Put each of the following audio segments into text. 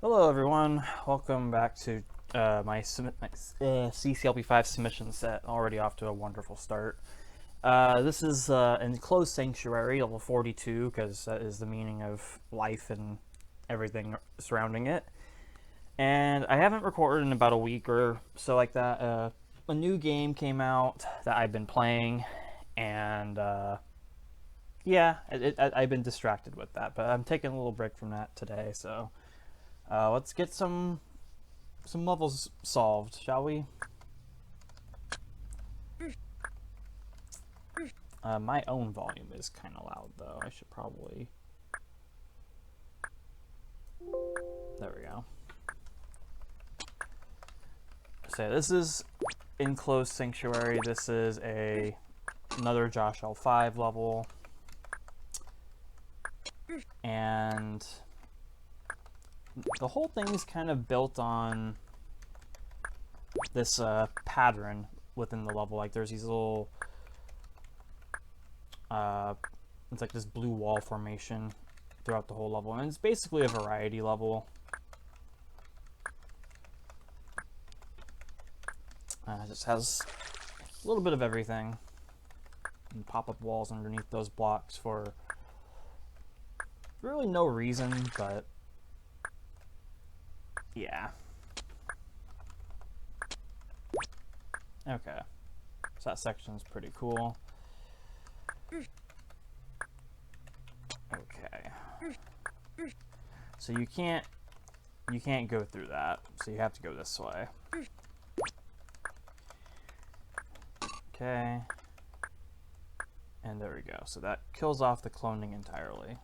Hello everyone, welcome back to my CCLP5 submission set, already off to a wonderful start. This is Enclosed Sanctuary, level 42, because that is the meaning of life and everything surrounding it. And I haven't recorded in about a week or so like that. A new game came out that I've been playing, and yeah, I've been distracted with that, but I'm taking a little break from that today, so let's get some levels solved, shall we? My own volume is kind of loud, though. I should probably... There we go. So this is Enclosed Sanctuary. This is another Josh-CCLP5 level. And the whole thing is kind of built on this pattern within the level. Like there's these little... it's like this blue wall formation throughout the whole level, and it's basically a variety level. It just has a little bit of everything, and pop-up walls underneath those blocks for really no reason, but yeah. Okay, so that section's pretty cool. Okay, so you can't go through that, so you have to go this way. Okay, and there we go. So that kills off the cloning entirely.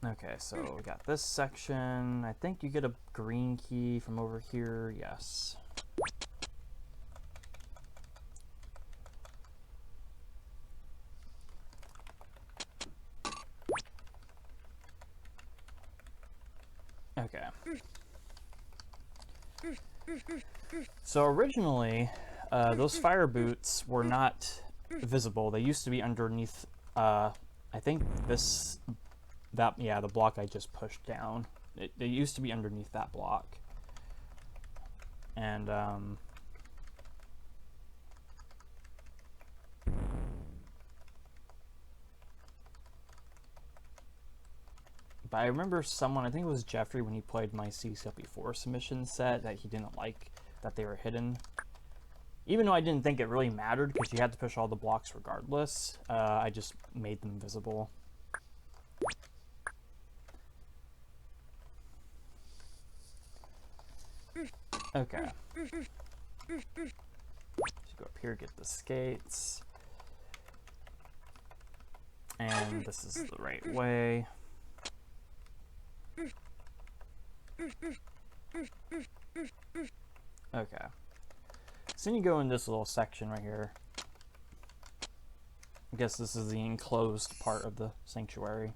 Okay, so we got this section. I think you get a green key from over here. Yes. Okay. So originally, those fire boots were not visible. They used to be underneath, I think the block I just pushed down. They used to be underneath that block. And, but I remember someone, I think it was Jeffrey, when he played my CCLP4 submission set, that he didn't like that they were hidden. Even though I didn't think it really mattered because you had to push all the blocks regardless, I just made them visible. Okay. Just go up here, get the skates. And this is the right way. Okay. So then you go in this little section right here. I guess this is the enclosed part of the sanctuary.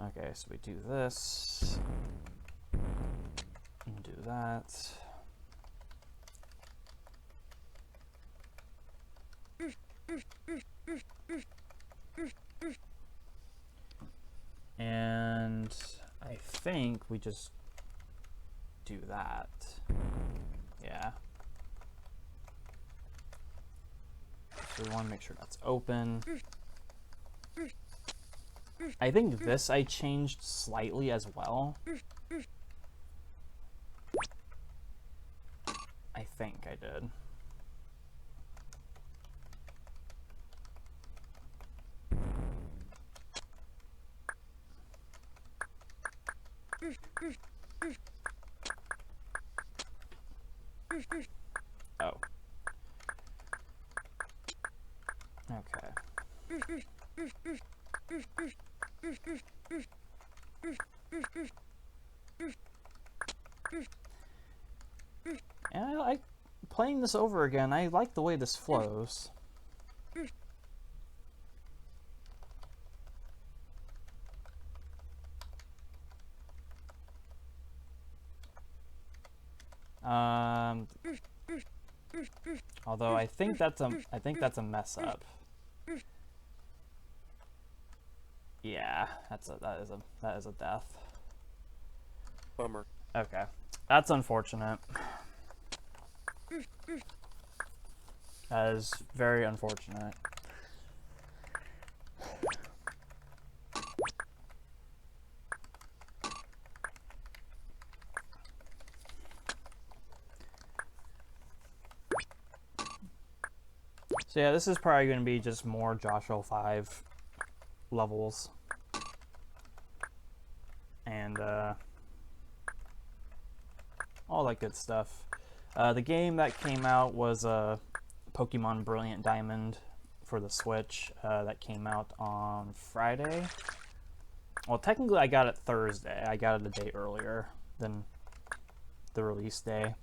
Okay, so we do this. And do that. And I think we just do that. Yeah. So we want to make sure that's open. I think this I changed slightly as well. I think I did. Oh. Okay. And I like playing this over again. I like the way this flows. Although I think that's a mess up. Yeah. Yeah, that is a death. Bummer. Okay, that's unfortunate. That is very unfortunate. So yeah, this is probably going to be just more Josh-CCLP5 levels. And all that good stuff. The game that came out was Pokemon Brilliant Diamond for the Switch. That came out on Friday. Well, technically I got it Thursday. I got it a day earlier than the release day.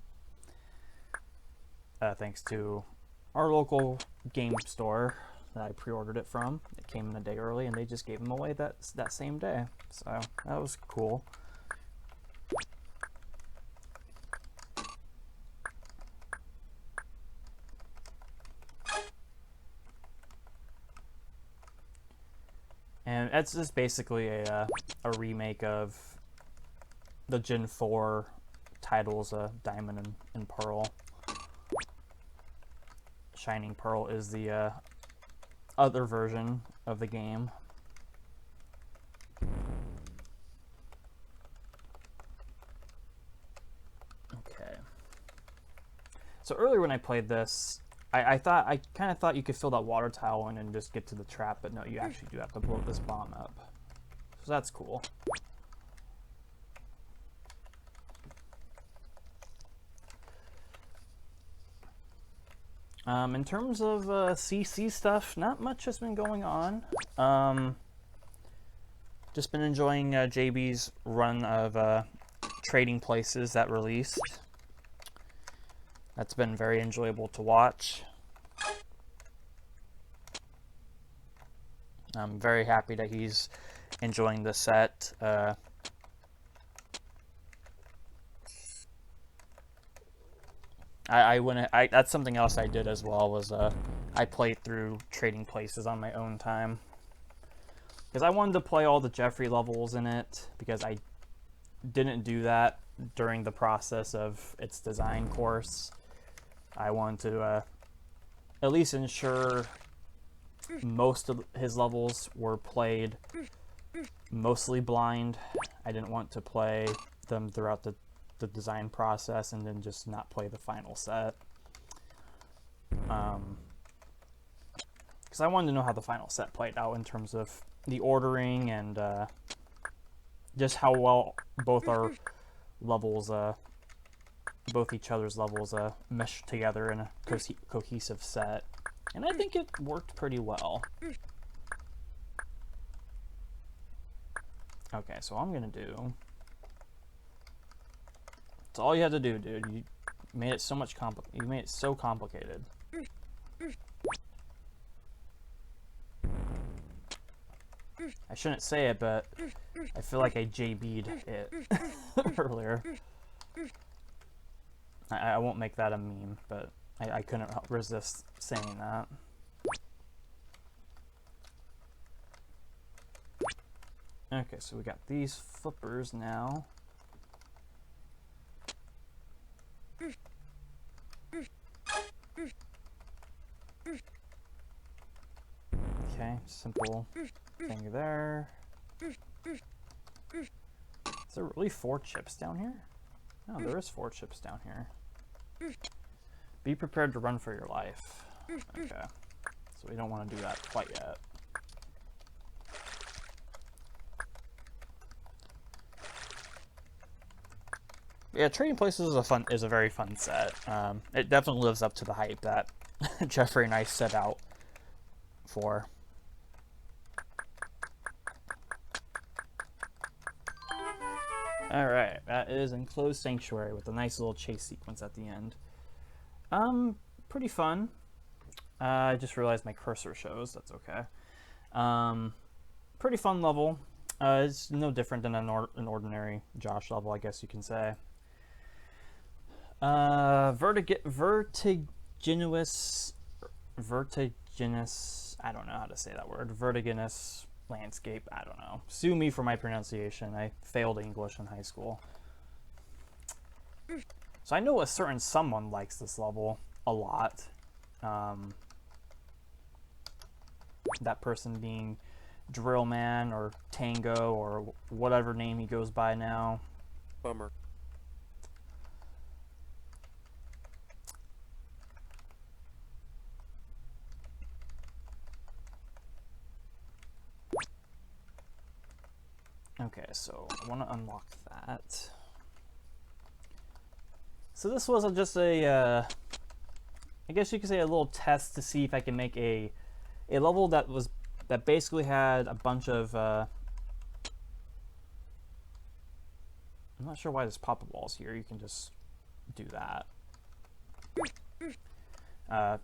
Thanks to our local game store that I pre-ordered it from. It came in a day early, and they just gave them away that same day. So that was cool. And it's just basically a remake of the Gen 4 titles, Diamond and Pearl. Shining Pearl is the other version of the game. Okay. So earlier when I played this, I kind of thought you could fill that water tile in and just get to the trap, but no, you actually do have to blow this bomb up. So that's cool. In terms of CC stuff, not much has been going on. Just been enjoying JB's run of trading places that released. That's been very enjoyable to watch. I'm very happy that he's enjoying the set. That's something else I did as well, was I played through Trading Places on my own time. Because I wanted to play all the Jeffrey levels in it, because I didn't do that during the process of its design course. I wanted to at least ensure most of his levels were played mostly blind. I didn't want to play them throughout the design process and then just not play the final set. Because I wanted to know how the final set played out in terms of the ordering and just how well both our levels, both each other's levels meshed together in a cohesive set. And I think it worked pretty well. Okay, so all I'm gonna do, it's all you had to do, dude. You made it so much you made it so complicated. I shouldn't say it, but I feel like I JB'd it earlier. I won't make that a meme, but I couldn't resist saying that. Okay, so we got these flippers now. Okay, simple thing there. Is there really 4 chips down here? No, there is 4 chips down here. Be prepared to run for your life. Okay, so we don't want to do that quite yet. Yeah, Trading Places is a very fun set. It definitely lives up to the hype that Jeffrey and I set out for. Alright, that is Enclosed Sanctuary with a nice little chase sequence at the end. Pretty fun. I just realized my cursor shows, that's okay. Pretty fun level. It's no different than an ordinary Josh level, I guess you can say. Vertiginous, I don't know how to say that word. Vertiginous landscape. I don't know. Sue me for my pronunciation. I failed English in high school. So I know a certain someone likes this level a lot. That person being Drillman or Tango or whatever name he goes by now. Bummer. Okay, so I want to unlock that. So this was just a, I guess you could say a little test to see if I can make a level that basically had a bunch of, I'm not sure why there's pop-up walls here. You can just do that.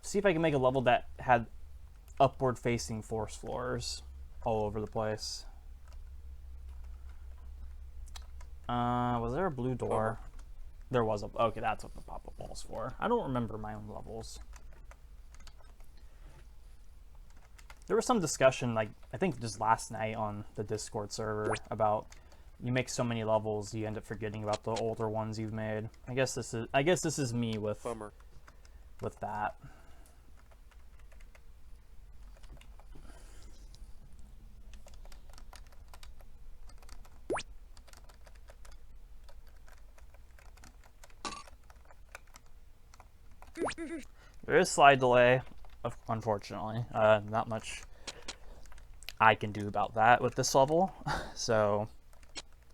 See if I can make a level that had upward-facing force floors all over the place. Was there a blue door? There was a... Okay, that's what the pop-up wall's for. I don't remember my own levels. There was some discussion, like, I think just last night on the Discord server about you make so many levels, you end up forgetting about the older ones you've made. I guess this is me with Bummer. with that. There is slide delay, unfortunately. Not much I can do about that with this level, so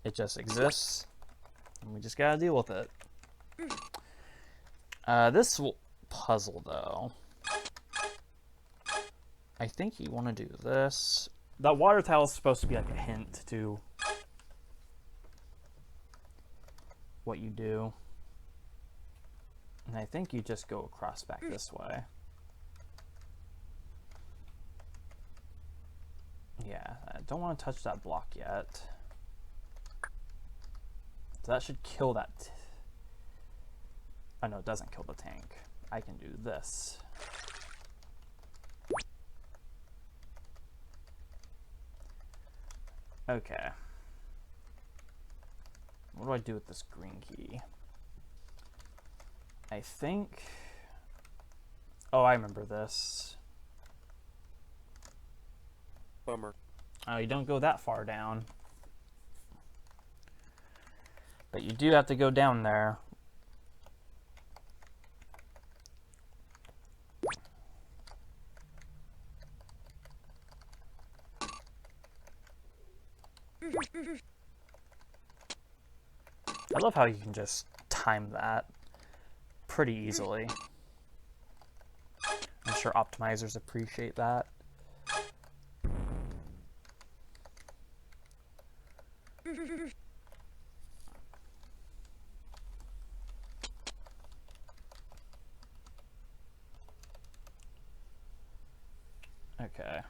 it just exists, and we just gotta deal with it. This puzzle, though, I think you want to do this. That water tile is supposed to be like a hint to what you do. And I think you just go across back this way. Yeah, I don't want to touch that block yet. So that should kill that. Oh no, it doesn't kill the tank. I can do this. Okay. What do I do with this green key? I think... Oh, I remember this. Bummer. Oh, you don't go that far down. But you do have to go down there. I love how you can just time that pretty easily. I'm sure optimizers appreciate that. Okay.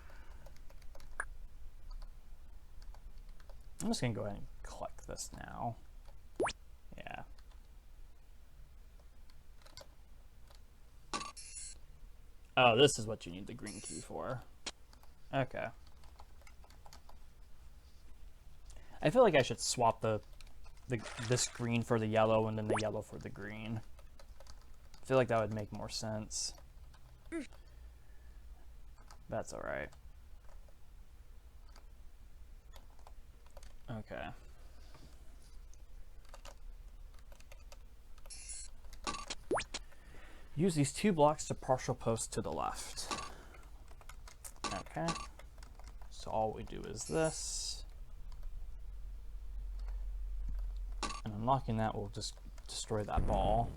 I'm just gonna go ahead and collect this now. Yeah. Oh, this is what you need the green key for. Okay. I feel like I should swap this green for the yellow and then the yellow for the green. I feel like that would make more sense. That's alright. Okay. Use these 2 blocks to partial post to the left. Okay. So all we do is this. And unlocking that will just destroy that ball.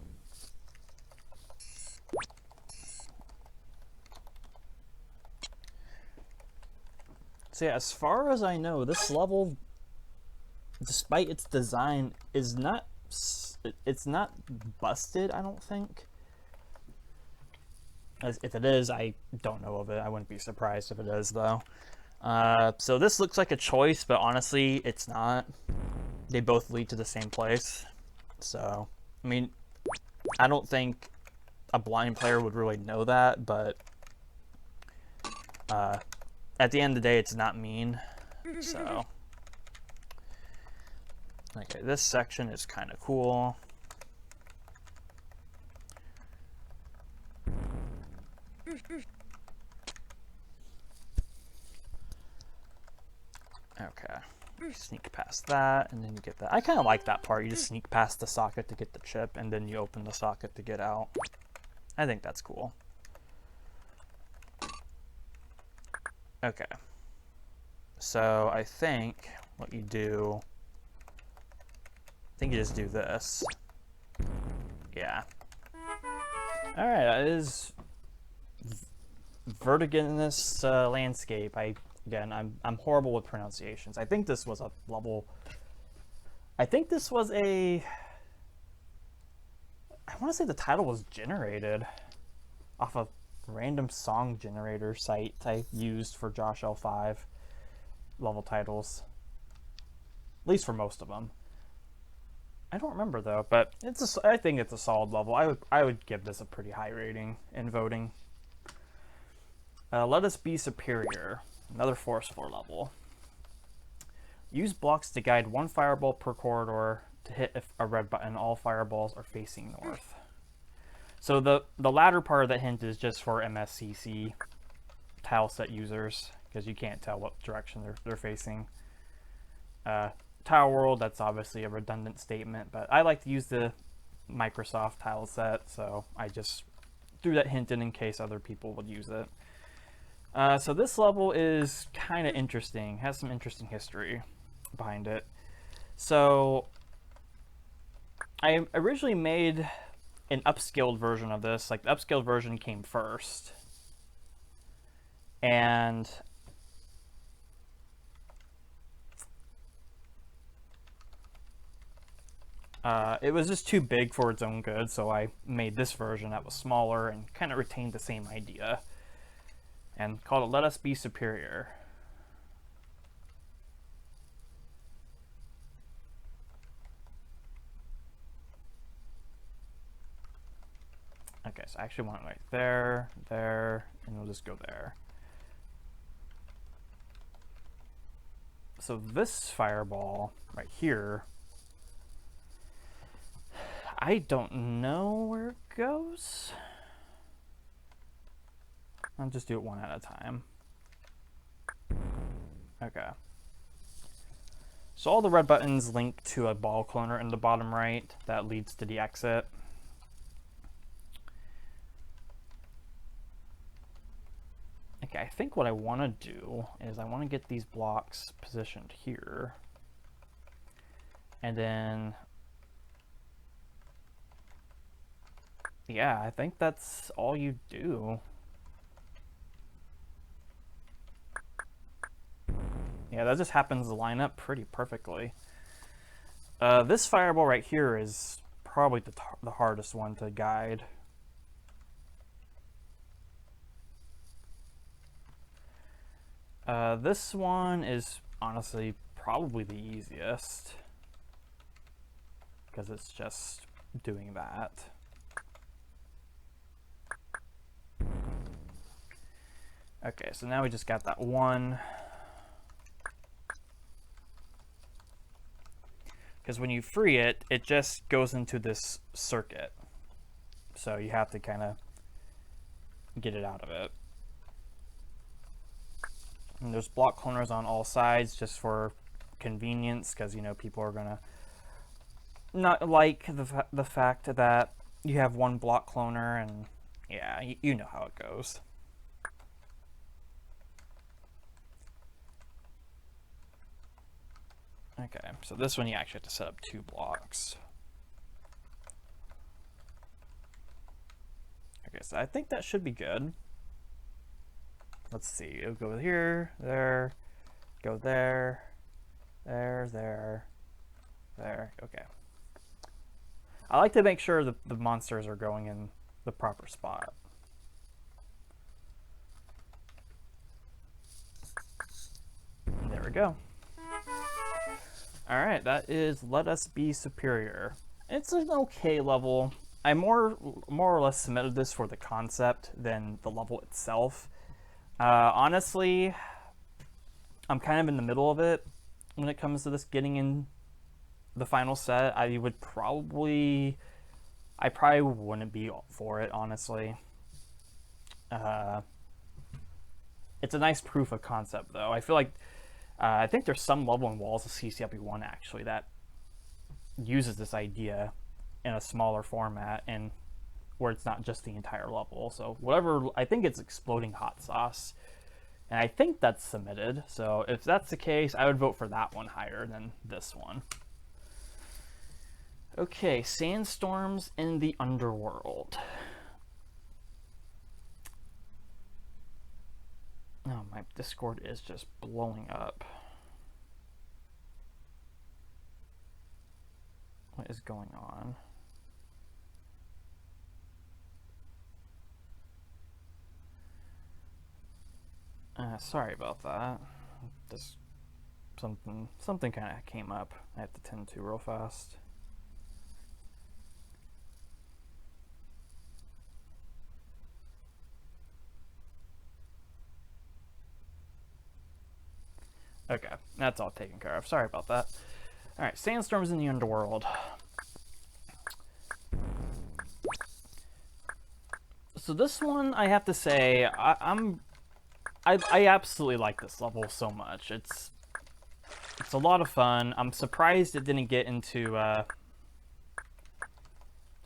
So yeah, as far as I know, this level, despite its design, is not... It's not busted, I don't think. If it is, I don't know of it. I wouldn't be surprised if it is, though. So this looks like a choice, but honestly, it's not. They both lead to the same place. So, I mean, I don't think a blind player would really know that, but at the end of the day, it's not mean. So, okay, this section is kind of cool. Okay, sneak past that, and then you get that. I kind of like that part. You just sneak past the socket to get the chip, and then you open the socket to get out. I think that's cool. Okay. So I think what you do, I think you just do this. Yeah. All right, that is vertiginous landscape. Again, I'm horrible with pronunciations. I think this was a level. I think this was a. I want to say the title was generated off a random song generator site I used for Josh-CCLP5 level titles. At least for most of them. I don't remember though, but I think it's a solid level. I would give this a pretty high rating in voting. Let us be superior. Another Force 4 level. Use blocks to guide one fireball per corridor to hit a red button. All fireballs are facing north. So the latter part of that hint is just for MSCC tile set users, because you can't tell what direction they're facing. Tile World, that's obviously a redundant statement, but I like to use the Microsoft tile set, so I just threw that hint in case other people would use it. So this level is kind of interesting, has some interesting history behind it. So I originally made an upscaled version of this. Like, the upscaled version came first, and it was just too big for its own good, so I made this version that was smaller and kind of retained the same idea and called it Let Us Be Superior. Okay, so I actually want it right there, there, and we'll just go there. So this fireball right here, I don't know where it goes. I'll just do it one at a time. Okay. So all the red buttons link to a ball cloner in the bottom right that leads to the exit. Okay, I think what I want to do is I want to get these blocks positioned here. And then, yeah, I think that's all you do. Yeah, that just happens to line up pretty perfectly. This fireball right here is probably the hardest one to guide. This one is honestly probably the easiest, because it's just doing that. Okay, so now we just got that one. Because when you free it, it just goes into this circuit. So you have to kind of get it out of it. And there's block cloners on all sides just for convenience, because, you know, people are gonna not like the fact that you have one block cloner, and yeah, you know how it goes. Okay, so this one you actually have to set up 2 blocks. Okay, so I think that should be good. Let's see, it'll go here, there, go there, there, okay. I like to make sure that the monsters are going in the proper spot. There we go. Alright, that is Let Us Be Superior. It's an okay level. I more or less submitted this for the concept than the level itself. Honestly, I'm kind of in the middle of it when it comes to this getting in the final set. I probably wouldn't be for it, honestly. It's a nice proof of concept, though. I feel like I think there's some level in Walls of CCLP1 actually that uses this idea in a smaller format and where it's not just the entire level. So whatever, I think it's Exploding Hot Sauce, and I think that's submitted. So if that's the case, I would vote for that one higher than this one. Okay, Sandstorms in the Underworld. Oh, my Discord is just blowing up. What is going on? Sorry about that. Just something kind of came up. I have to tend to real fast. Okay, that's all taken care of. Sorry about that. All right, Sandstorms in the Underworld. So this one, I have to say, I absolutely like this level so much. It's a lot of fun. I'm surprised it didn't get into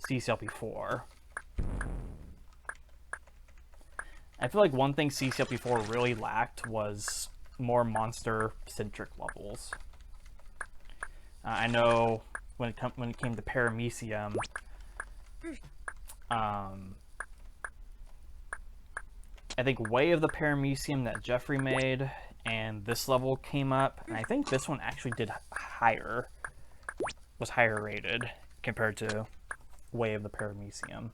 CCLP4. I feel like one thing CCLP4 really lacked was more monster-centric levels. I know when it came to Paramecium, I think Way of the Paramecium that Jeffrey made and this level came up, and I think this one actually did was higher rated compared to Way of the Paramecium.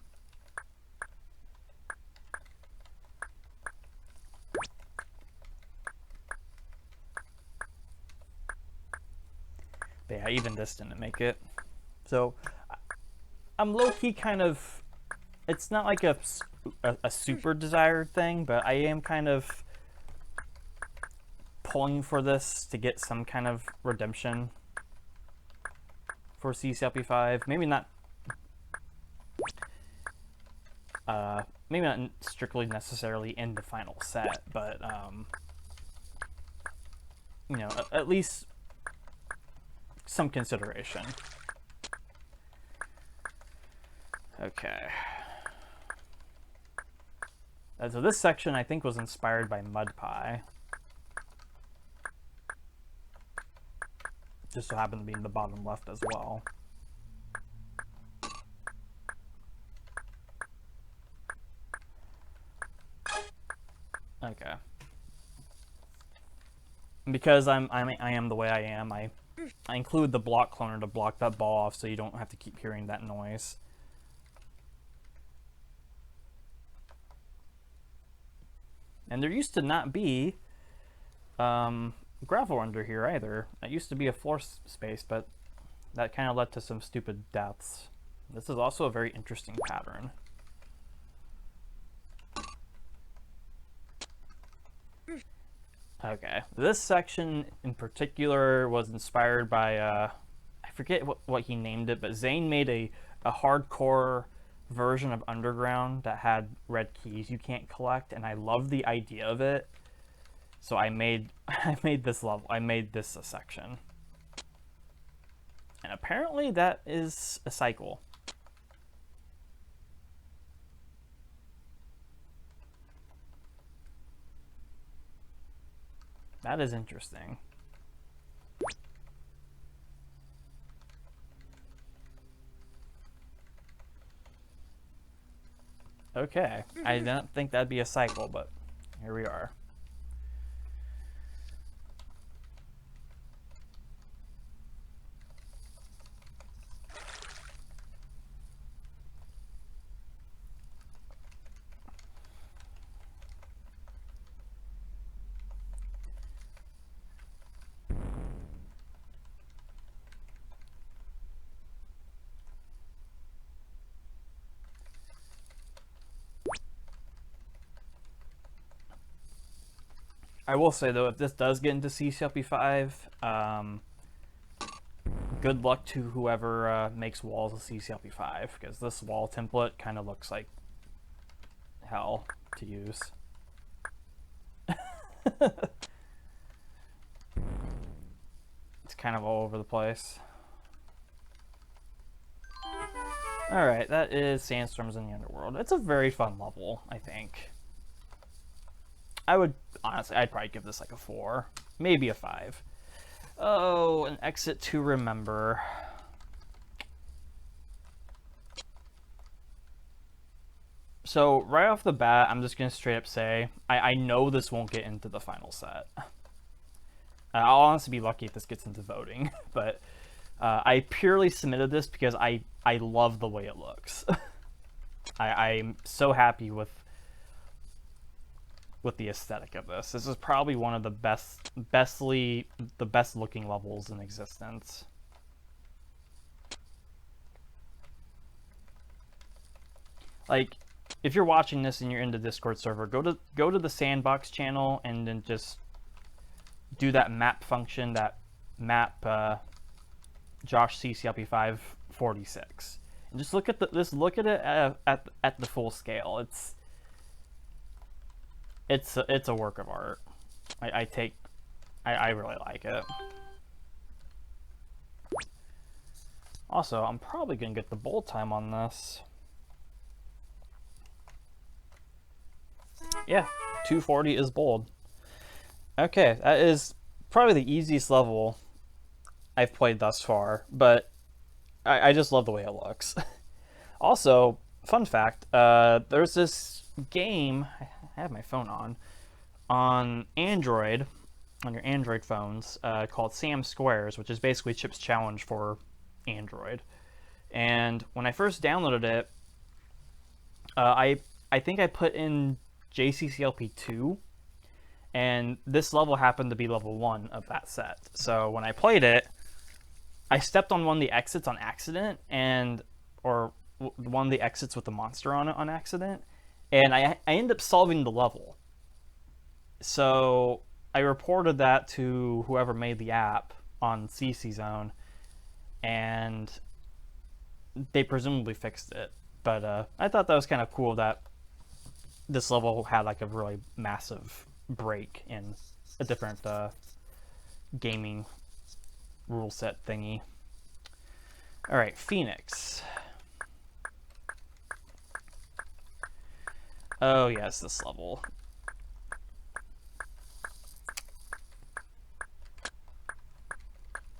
But yeah, even this didn't make it. So I'm low-key kind of, it's not like a super desired thing, but I am kind of pulling for this to get some kind of redemption for CCLP5. Maybe not strictly necessarily in the final set, but you know, at least some consideration. Okay. So this section I think was inspired by Mud Pie. Just so happened to be in the bottom left as well. Okay. Because I am the way I am, I include the block cloner to block that ball off so you don't have to keep hearing that noise. And there used to not be gravel under here either. It used to be a floor space, but that kind of led to some stupid deaths. This is also a very interesting pattern. Okay, this section in particular was inspired by, I forget what he named it, but Zane made a hardcore version of Underground that had red keys you can't collect, and I love the idea of it. So I made this level. I made this a section, and apparently that is a cycle. That is interesting. Okay, I didn't think that'd be a cycle, but here we are. I will say though, if this does get into CCLP5, good luck to whoever makes walls of CCLP5, because this wall template kind of looks like hell to use. It's kind of all over the place. Alright, that is Sandstorms in the Underworld. It's a very fun level, I think. I would, honestly, I'd probably give this like a 4. Maybe a 5. Oh, an exit to remember. So, right off the bat, I'm just going to straight up say, I know this won't get into the final set. I'll honestly be lucky if this gets into voting, but I purely submitted this because I love the way it looks. I'm so happy with the aesthetic of this. This is probably one of the best looking levels in existence. Like, if you're watching this and you're in the Discord server, go to the Sandbox channel and then just do that map function, that map Josh-CCLP5 46, and just look at it at the full scale. It's a work of art. I really like it. Also, I'm probably gonna get the bold time on this. Yeah, 240 is bold. Okay, that is probably the easiest level I've played thus far, but I just love the way it looks. Also, fun fact, there's this game, I have my phone on Android, on your Android phones, called Sam Squares, which is basically Chip's Challenge for Android. And when I first downloaded it, I think I put in JCCLP2, and this level happened to be level 1 of that set. So when I played it, I stepped on one of the exits on accident, or one of the exits with the monster on it on accident, and I ended up solving the level. So I reported that to whoever made the app on CC Zone, and they presumably fixed it. But I thought that was kind of cool that this level had like a really massive break in a different gaming rule set thingy. Alright, Phoenix. Oh yes, this level.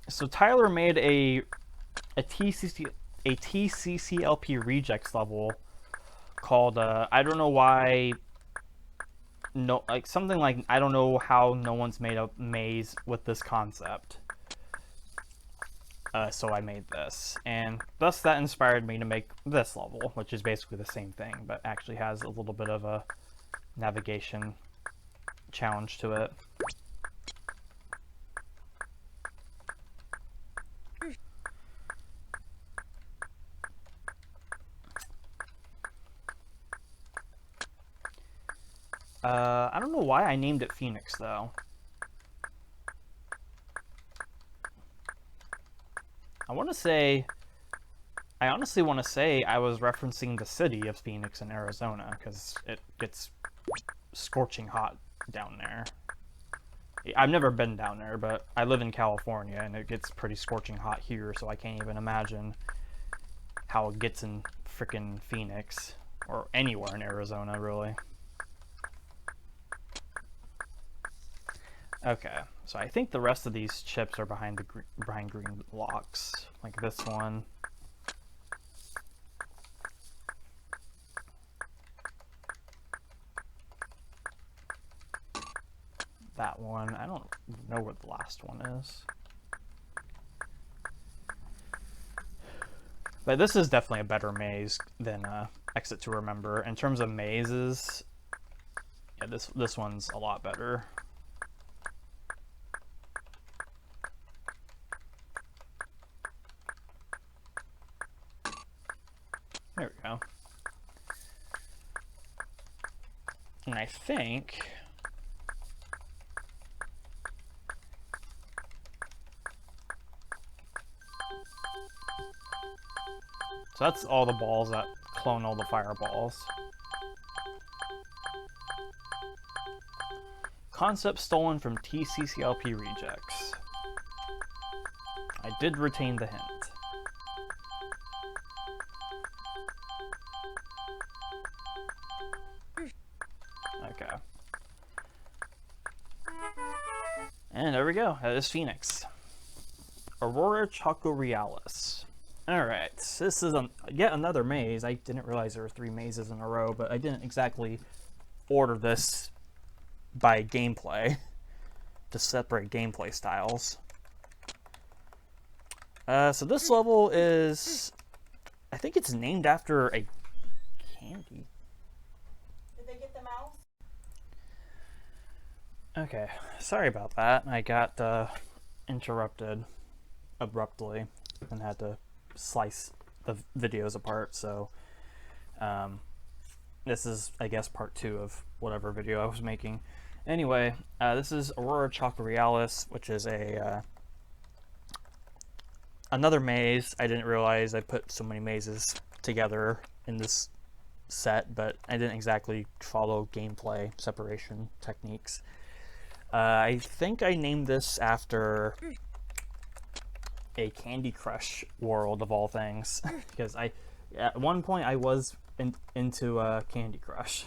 So Tyler made a TCCLP rejects level called I don't know why, no, like something like, I don't know how no one's made a maze with this concept. So I made this, and thus that inspired me to make this level, which is basically the same thing, but actually has a little bit of a navigation challenge to it. I don't know why I named it Phoenix, though. I honestly want to say I was referencing the city of Phoenix in Arizona, because it gets scorching hot down there. I've never been down there, but I live in California, and it gets pretty scorching hot here, so I can't even imagine how it gets in frickin' Phoenix, or anywhere in Arizona, really. Okay, so I think the rest of these chips are behind green blocks, like this one. That one. I don't know where the last one is. But this is definitely a better maze than Exit to Remember. In terms of mazes, yeah, this one's a lot better. There we go. And I think So that's all the balls that clone all the fireballs. Concept stolen from TCCLP rejects. I did retain the hint. Okay. And there we go. That is Phoenix. Aurora Chocorialis. Alright, this is yet another maze. I didn't realize there were 3 mazes in a row, but I didn't exactly order this by gameplay to separate gameplay styles. So this level is, I think it's named after a candy. Did they get the mouse? Okay, sorry about that. I got interrupted abruptly and had to slice the videos apart, so this is, I guess, part 2 of whatever video I was making. Anyway, this is Aurora Chocorialis, which is a another maze. I didn't realize I put so many mazes together in this set, but I didn't exactly follow gameplay separation techniques. I think I named this after a Candy Crush world of all things, because at one point I was into Candy Crush.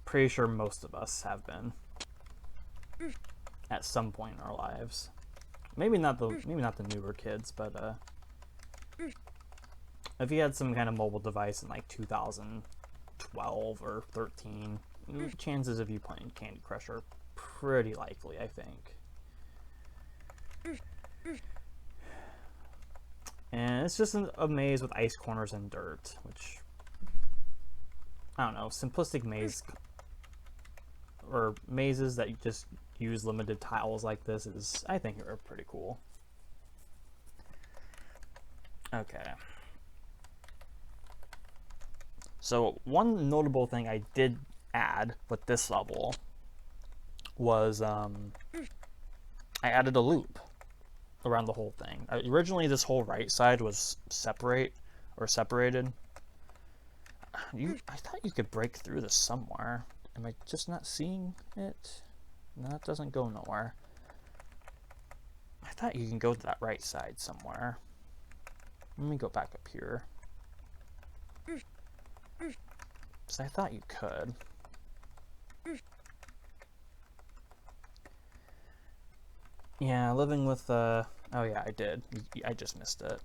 Pretty sure most of us have been at some point in our lives. Maybe not the newer kids, but if you had some kind of mobile device in like 2012 or 13, chances of you playing Candy Crush are pretty likely, I think. And it's just a maze with ice corners and dirt, which, I don't know, simplistic maze, or mazes that you just use limited tiles like this is, I think, are pretty cool. Okay. So one notable thing I did add with this level was I added a loop around the whole thing. Originally this whole right side was separated. I thought you could break through this somewhere. Am I just not seeing it? No, that doesn't go nowhere. I thought you can go to that right side somewhere. Let me go back up here. So I thought you could. Yeah, living with, oh yeah, I did. I just missed it.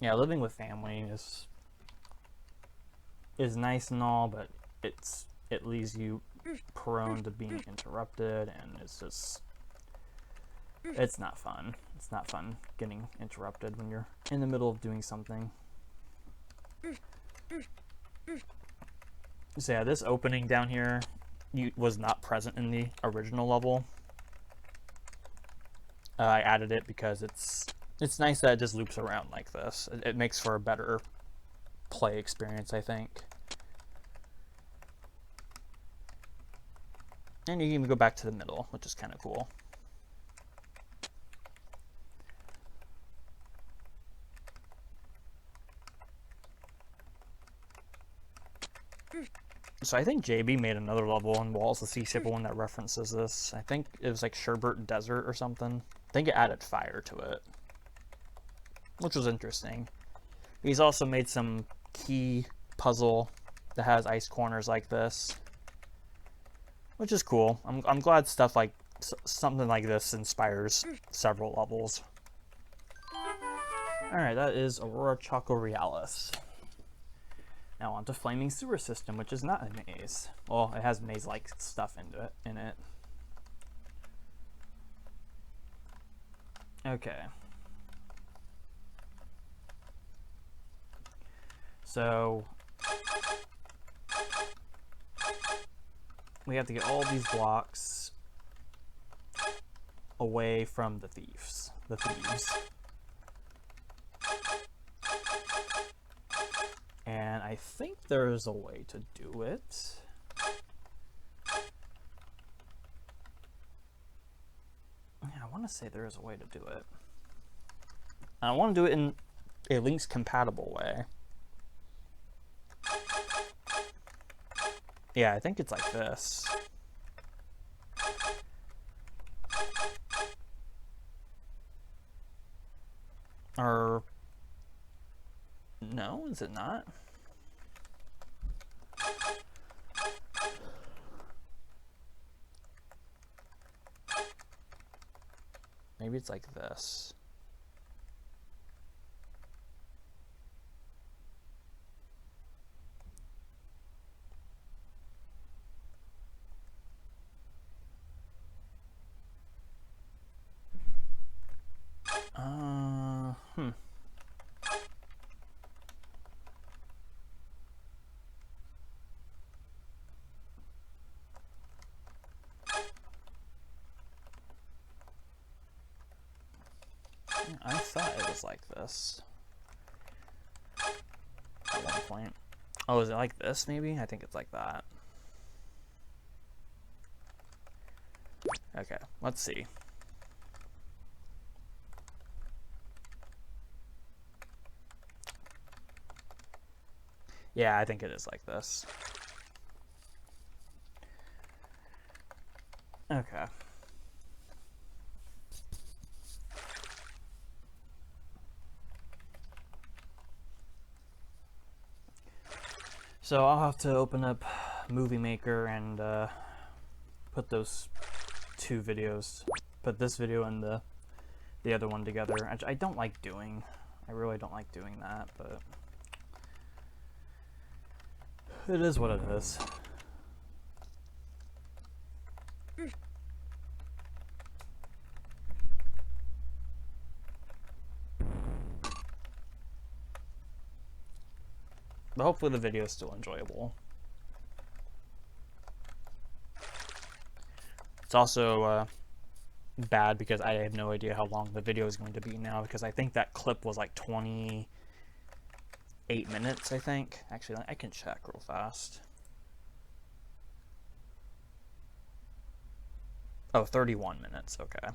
Yeah, living with family is nice and all, but it leaves you prone to being interrupted, and it's not fun. It's not fun getting interrupted when you're in the middle of doing something. So yeah, this opening down here was not present in the original level. I added it because it's nice that it just loops around like this. It makes for a better play experience, I think. And you can even go back to the middle, which is kind of cool. So I think JB made another level on Walls of Sea one that references this. I think it was like Sherbert Desert or something. I think it added fire to it, which was interesting. He's also made some key puzzle that has ice corners like this, which is cool. I'm glad stuff like something like this inspires several levels. Alright, that is Aurora Chocorialis. Now on to Flaming Sewer System, which is not a maze. Well, it has maze-like stuff in it. Okay. So we have to get all these blocks away from the thieves. And I think there's a way to do it. want to say there is a way to do it. And I want to do it in a Link's compatible way. Yeah, I think it's like this. Or no, is it not? Maybe it's like this. Hmm. I thought it was like this at one point. Oh, is it like this maybe? I think it's like that. Okay, let's see. Yeah, I think it is like this. Okay. So I'll have to open up Movie Maker and put those two videos, put this video and the other one together. I don't like doing, I really don't like doing that, but it is what it is. But hopefully the video is still enjoyable. It's also bad because I have no idea how long the video is going to be now, because I think that clip was like 28 minutes, I think. Actually, I can check real fast. Oh, 31 minutes, okay.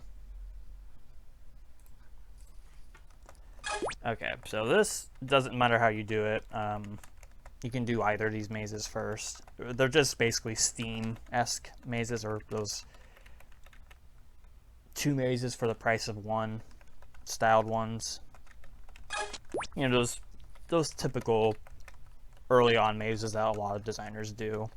Okay, so this doesn't matter how you do it. You can do either of these mazes first. They're just basically Steam-esque mazes, or those two mazes for the price of one styled ones. You know, those typical early on mazes that a lot of designers do.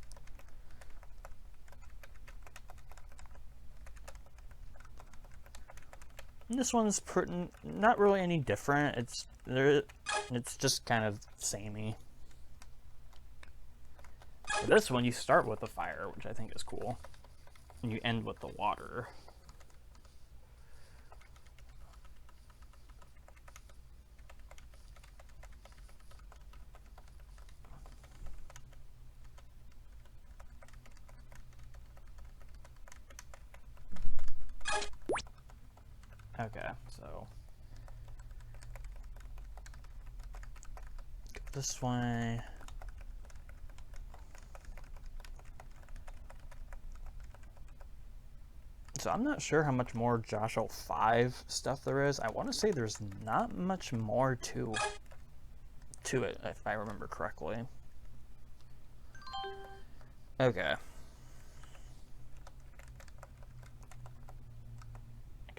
And this one's not really any different. It's just kind of samey. But this one, you start with the fire, which I think is cool, and you end with the water. Okay, so go this way. So I'm not sure how much more Josh-CCLP5 stuff there is. I want to say there's not much more to it, if I remember correctly. Okay.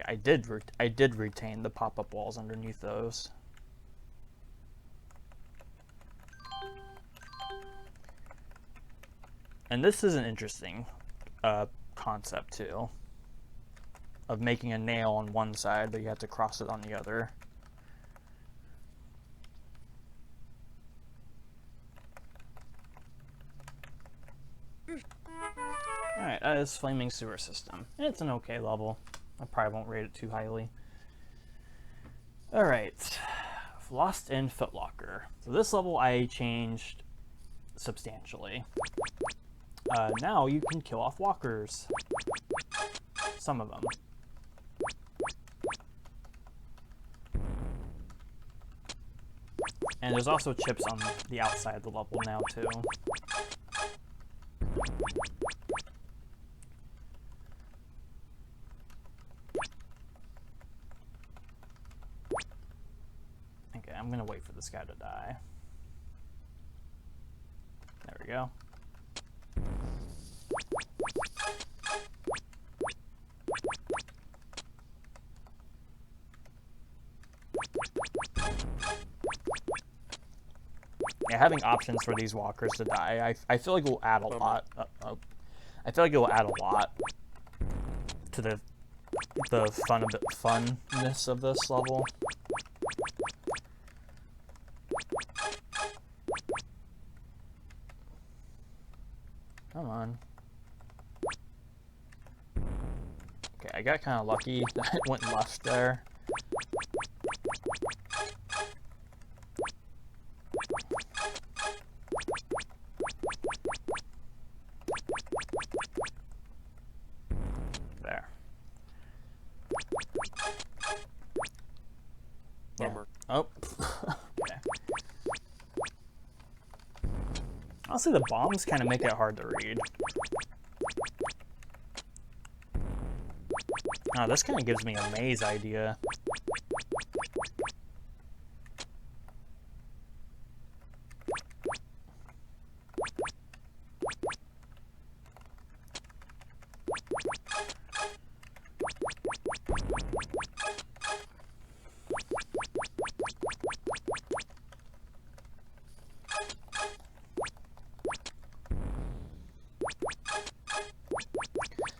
I did retain the pop-up walls underneath those. And this is an interesting concept too, of making a nail on one side, but you have to cross it on the other. Alright, that is Flaming Sewer System. It's an okay level. I probably won't rate it too highly. Alright, Lost in Footlocker. So this level I changed substantially. Now you can kill off walkers. Some of them. And there's also chips on the outside of the level now too. this guy to die. There we go. Yeah, having options for these walkers to die, I feel like it will add a lot. I feel like it will add a lot to the funness of this level. Come on. Okay, I got kind of lucky that it went left there. There. Bummer. Yeah. Oh. Okay. Honestly, the bombs kind of make it hard to read. Oh, this kind of gives me a maze idea.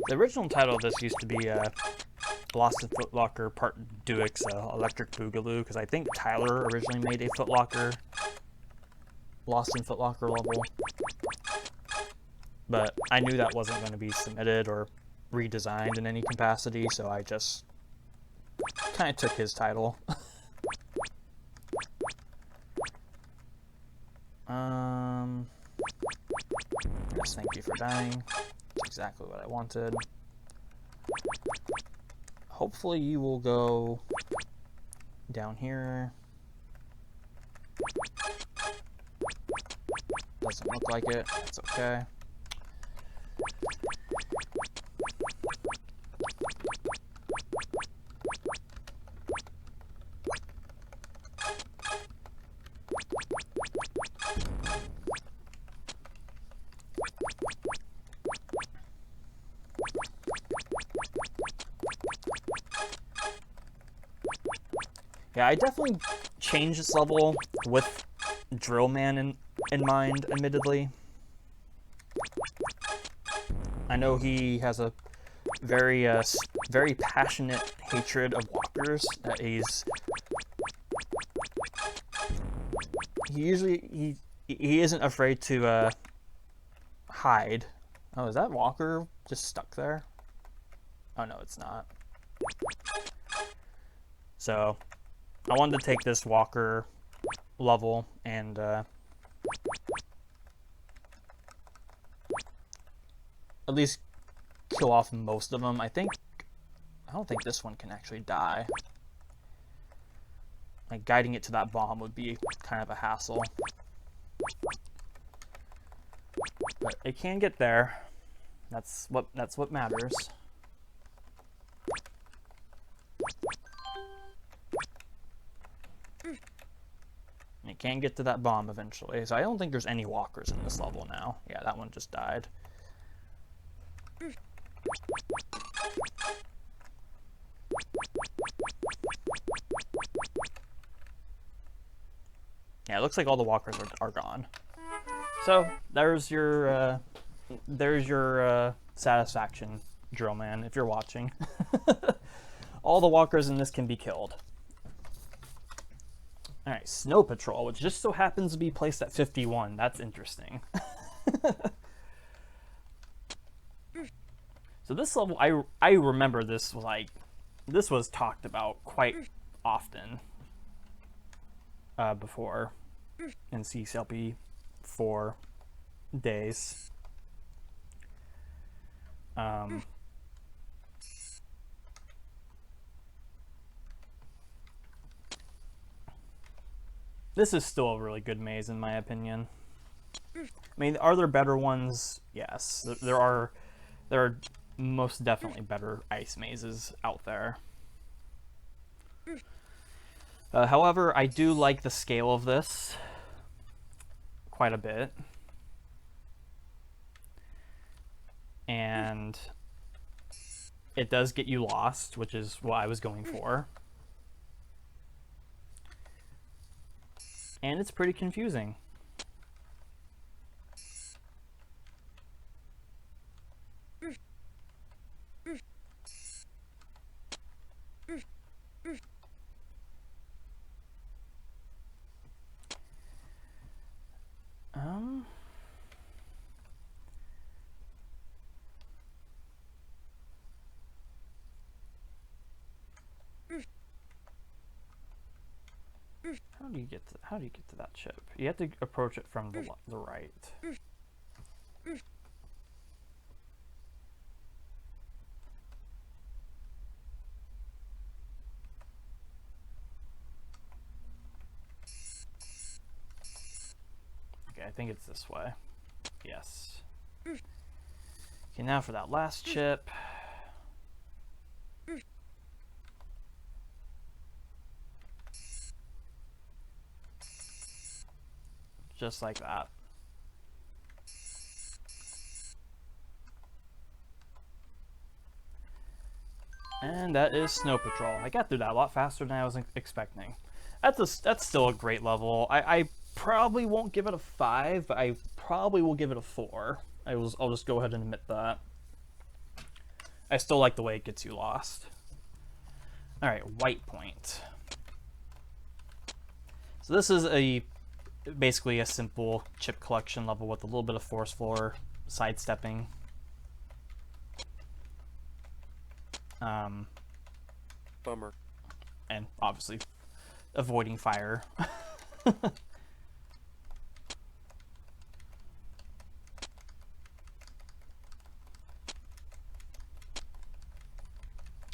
The original title of this used to be Lost in Footlocker Part Duix Electric Boogaloo, because I think Tyler originally made a Footlocker Lost in Footlocker level. But I knew that wasn't going to be submitted or redesigned in any capacity, so I just kind of took his title. Yes, thank you for dying. That's exactly what I wanted. Hopefully you will go down here. Doesn't look like it. That's okay. Yeah, I definitely changed this level with Drill Man in mind, admittedly. I know he has a very very passionate hatred of walkers that he isn't afraid to hide. Oh, is that walker just stuck there? Oh no, it's not. So I wanted to take this walker level and at least kill off most of them. I don't think this one can actually die. Like, guiding it to that bomb would be kind of a hassle. But it can get there. That's what matters. It can get to that bomb eventually. So I don't think there's any walkers in this level now. Yeah, that one just died. Yeah, it looks like all the walkers are gone. So there's your satisfaction, Drill Man, if you're watching. All the walkers in this can be killed. Alright, Snow Patrol, which just so happens to be placed at 51. That's interesting. So this level, I remember this was talked about quite often before in CCLP4 days. This is still a really good maze in my opinion. I mean, are there better ones? Yes, there are most definitely better ice mazes out there. However, I do like the scale of this quite a bit. And it does get you lost, which is what I was going for. And it's pretty confusing. How do you get to that chip? You have to approach it from the right. Okay, I think it's this way. Yes. Okay, now for that last chip. Just like that. And that is Snow Patrol. I got through that a lot faster than I was expecting. That's still a great level. I probably won't give it a 5, but I probably will give it a 4. I'll just go ahead and admit that. I still like the way it gets you lost. Alright, White Point. So this is basically a simple chip collection level with a little bit of force floor sidestepping. Bummer. And obviously avoiding fire.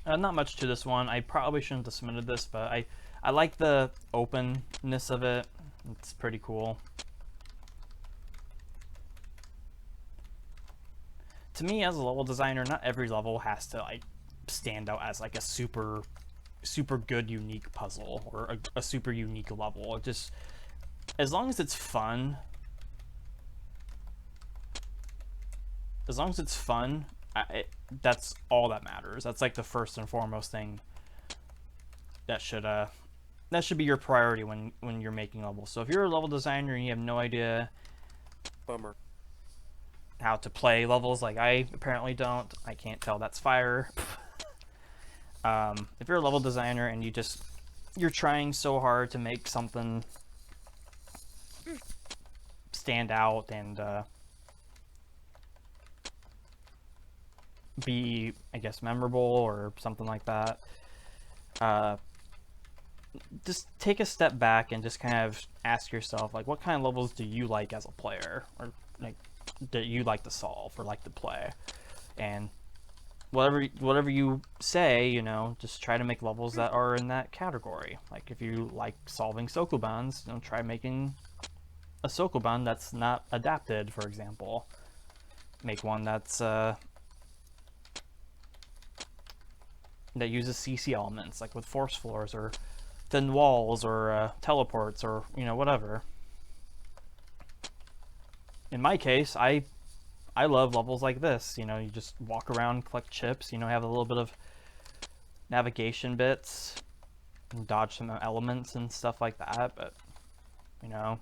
Not much to this one. I probably shouldn't have submitted this, but I like the openness of it. It's pretty cool. To me, as a level designer, not every level has to like stand out as like a super good unique puzzle or a super unique level. It just, as long as it's fun, that's all that matters. That's like the first and foremost thing that should be your priority when you're making levels. So if you're a level designer and you have no idea Bummer. how to play levels, like I apparently don't, I can't tell that's fire. If you're a level designer and you're trying so hard to make something stand out and be, I guess, memorable or something like that, just take a step back and just kind of ask yourself, like, what kind of levels do you like as a player, or like that you like to solve or like to play? And whatever you say, you know, just try to make levels that are in that category. Like if you like solving Sokobans, you know, try making a Sokoban that's not adapted, for example. Make one that's that uses CC elements, like with force floors or thin walls or teleports or, you know, whatever. In my case, I love levels like this. You know, you just walk around, collect chips, you know, have a little bit of navigation bits, and dodge some elements and stuff like that. But, you know,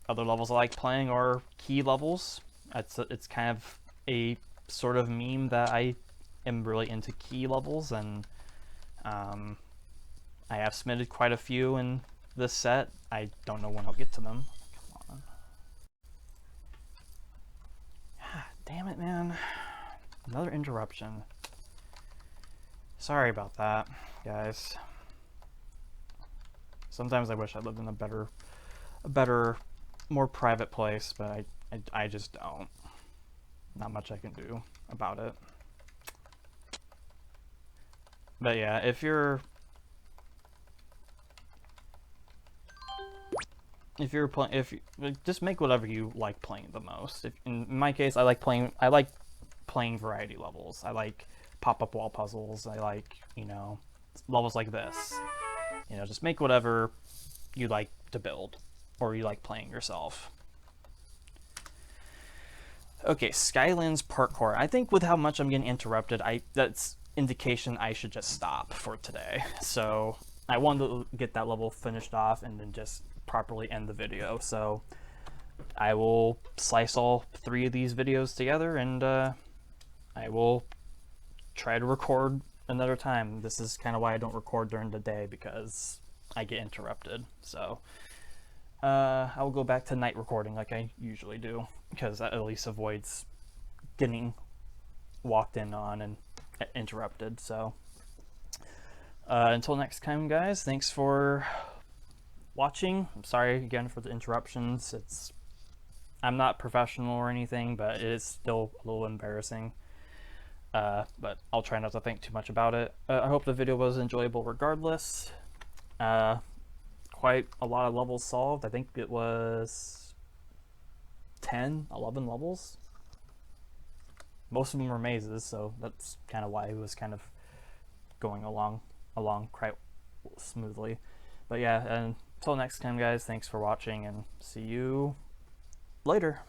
other levels I like playing are key levels. It's kind of a sort of meme that I am really into key levels, and I have submitted quite a few in this set. I don't know when I'll get to them. Come on. Damn it, man. Another interruption. Sorry about that, guys. Sometimes I wish I lived in a better, more private place, but I just don't. Not much I can do about it. But yeah, if just make whatever you like playing the most. In my case, I like playing variety levels. I like pop-up wall puzzles. I like, you know, levels like this. You know, just make whatever you like to build or you like playing yourself. Okay, Skylands Parkour. I think with how much I'm getting interrupted, that's indication I should just stop for today. So I wanted to get that level finished off and then just properly end the video. So I will slice all 3 of these videos together, and I will try to record another time. This is kind of why I don't record during the day, because I get interrupted. So I will go back to night recording like I usually do, because that at least avoids getting walked in on and interrupted. So until next time, guys, thanks for watching. I'm sorry again for the interruptions. I'm not professional or anything, but it is still a little embarrassing. But I'll try not to think too much about it. I hope the video was enjoyable regardless. Quite a lot of levels solved. I think it was 10, 11 levels. Most of them were mazes, so that's kind of why it was kind of going along quite smoothly. But yeah, and until next time, guys, thanks for watching, and see you later.